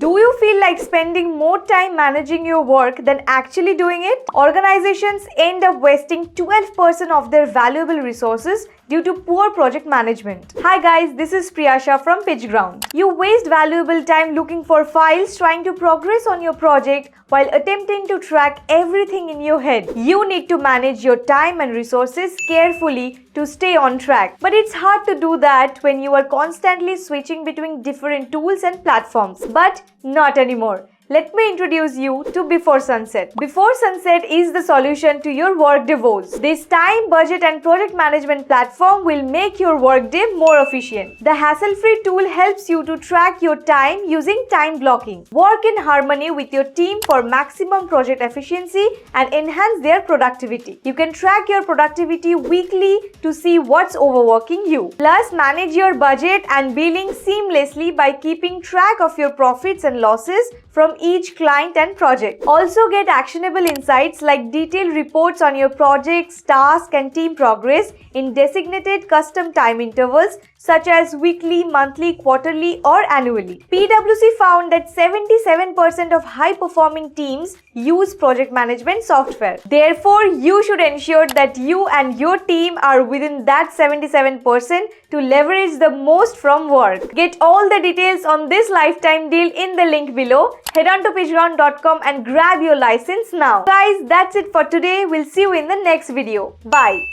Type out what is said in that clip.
Do you feel like spending more time managing your work than actually doing it? Organizations end up wasting 12% of their valuable resources due to poor project management. Hi guys, this is Priyasha from PitchGround. You waste valuable time looking for files trying to progress on your project while attempting to track everything in your head. You need to manage your time and resources carefully to stay on track. But it's hard to do that when you are constantly switching between different tools and platforms. But not anymore. Let me introduce you to BeforeSunset. BeforeSunset is the solution to your workday woes. This time, budget and project management platform will make your workday more efficient. The hassle-free tool helps you to track your time using time blocking. Work in harmony with your team for maximum project efficiency and enhance their productivity. You can track your productivity weekly to see what's overworking you. Plus, manage your budget and billing seamlessly by keeping track of your profits and losses from each client and project. Also get actionable insights like detailed reports on your projects, tasks and team progress in designated custom time intervals such as weekly, monthly, quarterly or annually. PwC found that 77% of high-performing teams use project management software. Therefore, you should ensure that you and your team are within that 77% to leverage the most from work. Get all the details on this lifetime deal in the link below. Head on to pitchground.com and grab your license now. Guys, that's it for today. We'll see you in the next video. Bye.